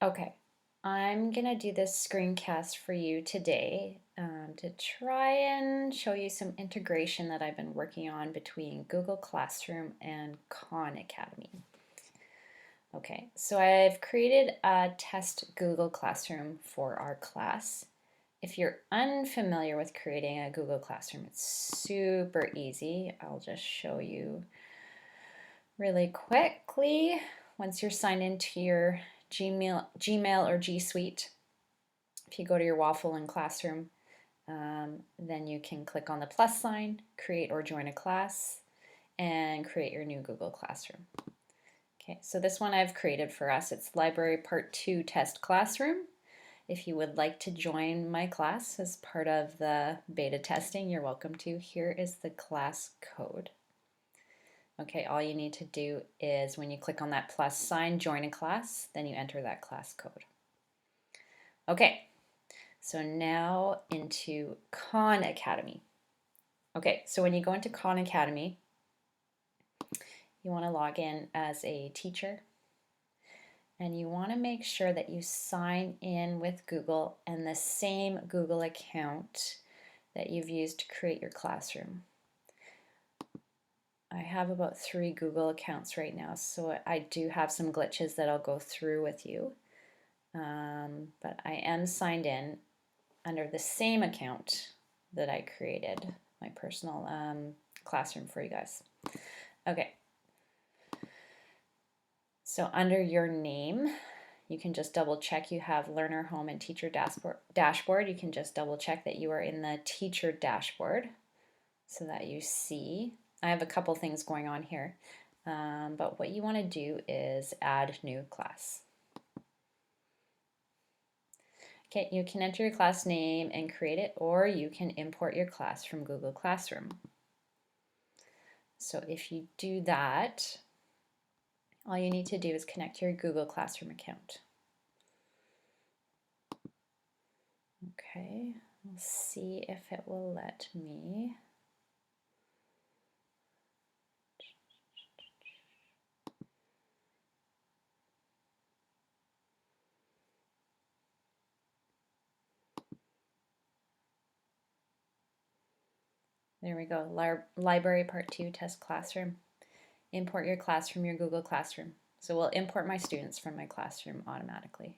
Okay, I'm gonna do this screencast for you today to try and show you some integration that I've been working on between Google Classroom and Khan Academy. Okay, so I've created a test Google Classroom for our class. If you're unfamiliar with creating a Google Classroom, it's super easy. I'll just show you really quickly. Once you're signed into your Gmail or G Suite, if you go to your Waffle and Classroom, then you can click on the plus sign, create or join a class, and create your new Google Classroom. Okay, so this one I've created for us. It's Library Part 2 Test Classroom. If you would like to join my class as part of the beta testing, you're welcome to. Here is the class code. Okay, all you need to do is when you click on that plus sign, join a class, then you enter that class code. Okay, so now into Khan Academy. Okay, so when you go into Khan Academy, you want to log in as a teacher, and you want to make sure that you sign in with Google and the same Google account that you've used to create your classroom. I have about 3 Google accounts right now, so I do have some glitches that I'll go through with you. But I am signed in under the same account that I created my personal classroom for you guys. Okay. So under your name, you can just double check you have Learner Home and Teacher Dashboard. You can just double check that you are in the Teacher Dashboard so that you see. I have a couple things going on here, but what you want to do is add new class. Okay, you can enter your class name and create it, or you can import your class from Google Classroom. So if you do that, all you need to do is connect your Google Classroom account. Okay, we'll see if it will let me. There we go, Library Part 2 Test Classroom. Import your class from your Google Classroom. So we'll import my students from my classroom automatically.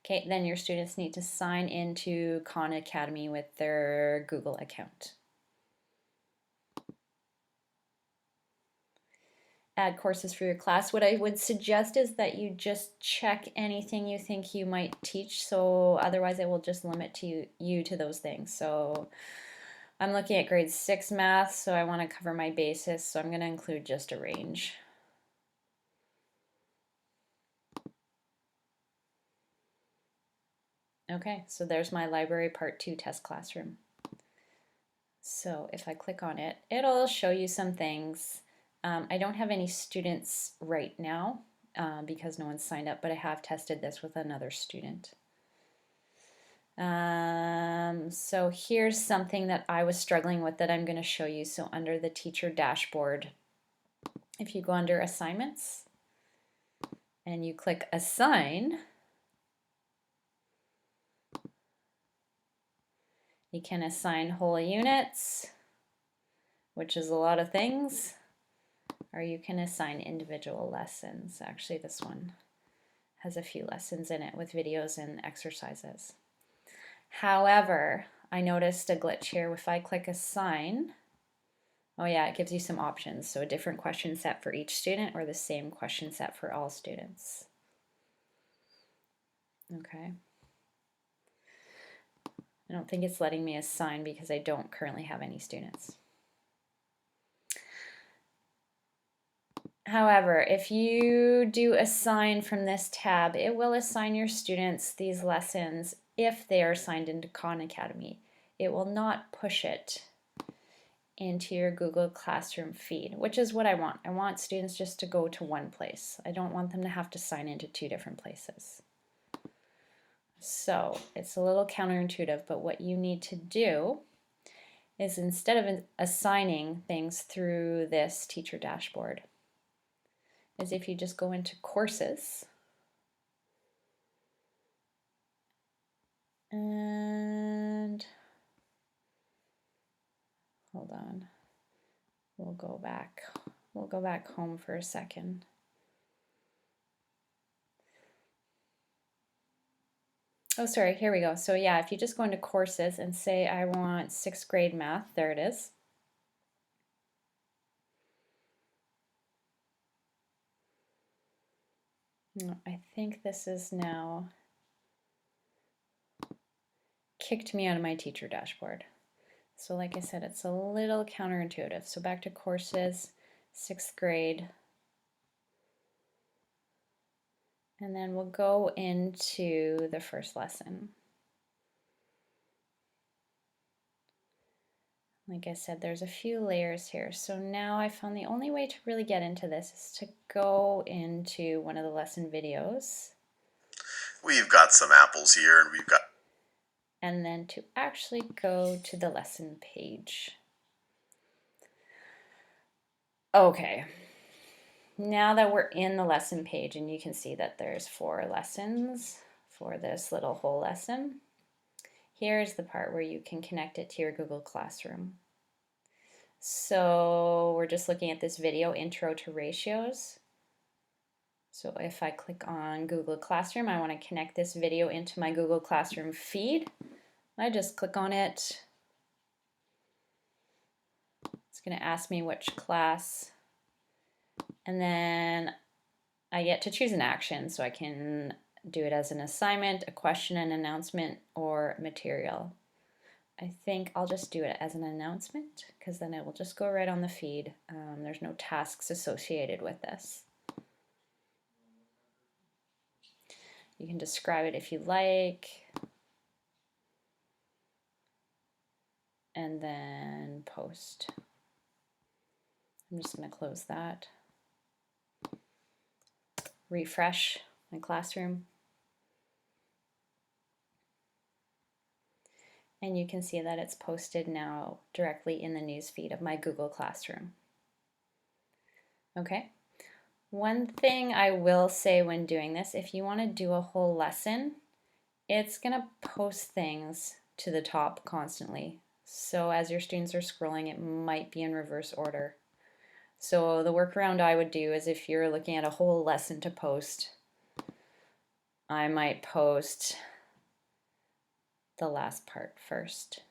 Okay, then your students need to sign into Khan Academy with their Google account. Add courses for your class. What I would suggest is that you just check anything you think you might teach, so otherwise it will just limit you to those things. So I'm looking at grade 6 math, so I want to cover my basis, so I'm going to include just a range. Okay, so there's my Library Part 2 test classroom. So if I click on it, it'll show you some things. I don't have any students right now because no one's signed up, but I have tested this with another student. So here's something that I was struggling with that I'm going to show you. So under the teacher dashboard, if you go under assignments and you click assign, you can assign whole units, which is a lot of things, or you can assign individual lessons. Actually, this one has a few lessons in it with videos and exercises. However, I noticed a glitch here. If I click assign, oh yeah, it gives you some options. So a different question set for each student or the same question set for all students. Okay. I don't think it's letting me assign because I don't currently have any students. However, if you do assign from this tab, it will assign your students these lessons if they are signed into Khan Academy. It will not push it into your Google Classroom feed, which is what I want. I want students just to go to one place. I don't want them to have to sign into 2 different places. So it's a little counterintuitive, but what you need to do is instead of assigning things through this teacher dashboard, is if you just go into courses and hold on, we'll go back home for a second. Oh, sorry, here we go. So yeah, if you just go into courses and say I want 6th grade math, there it is. I think this is now kicked me out of my teacher dashboard. So like I said, it's a little counterintuitive. So back to courses, 6th grade. And then we'll go into the first lesson. Like I said, there's a few layers here. So now I found the only way to really get into this is to go into one of the lesson videos. We've got some apples here, and we've got... And then to actually go to the lesson page. Okay. Now that we're in the lesson page, and you can see that there's 4 lessons for this little whole lesson, here's the part where you can connect it to your Google Classroom. So we're just looking at this video, Intro to Ratios. So if I click on Google Classroom, I want to connect this video into my Google Classroom feed. I just click on it. It's going to ask me which class. And then I get to choose an action, so I can do it as an assignment, a question, an announcement, or material. I think I'll just do it as an announcement because then it will just go right on the feed. There's no tasks associated with this. You can describe it if you like. And then post. I'm just going to close that. Refresh my classroom. And you can see that it's posted now directly in the newsfeed of my Google Classroom. Okay. One thing I will say when doing this, if you want to do a whole lesson, it's going to post things to the top constantly. So as your students are scrolling, it might be in reverse order. So the workaround I would do is if you're looking at a whole lesson to post, I might post the last part first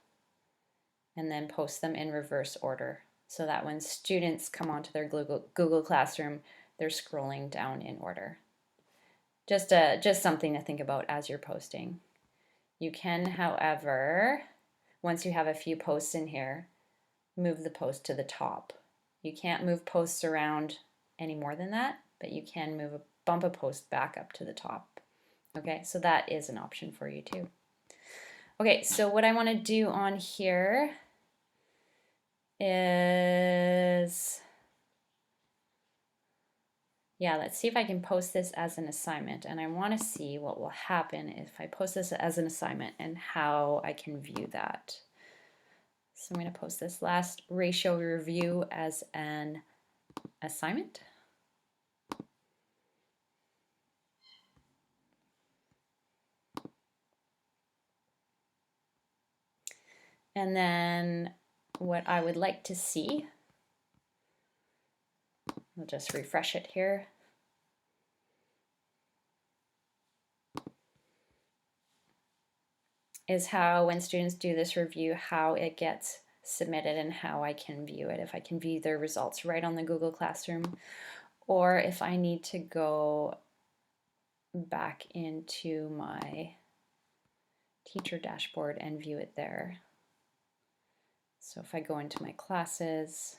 and then post them in reverse order so that when students come onto their Google Classroom, they're scrolling down in order. Just something to think about as you're posting. You can, however, once you have a few posts in here, move the post to the top. You can't move posts around any more than that, but you can bump a post back up to the top. Okay, so that is an option for you too. Okay, so what I want to do on here is, yeah, let's see if I can post this as an assignment, and I want to see what will happen if I post this as an assignment and how I can view that. So I'm going to post this last ratio review as an assignment. And then what I would like to see, I'll just refresh it here. Is how when students do this review, how it gets submitted and how I can view it. If I can view their results right on the Google Classroom, or if I need to go back into my teacher dashboard and view it there. So if I go into my classes,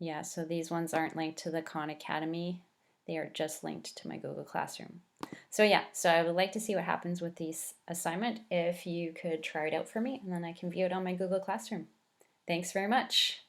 yeah, so these ones aren't linked to the Khan Academy. They are just linked to my Google Classroom. So yeah, so I would like to see what happens with this assignment if you could try it out for me, and then I can view it on my Google Classroom. Thanks very much.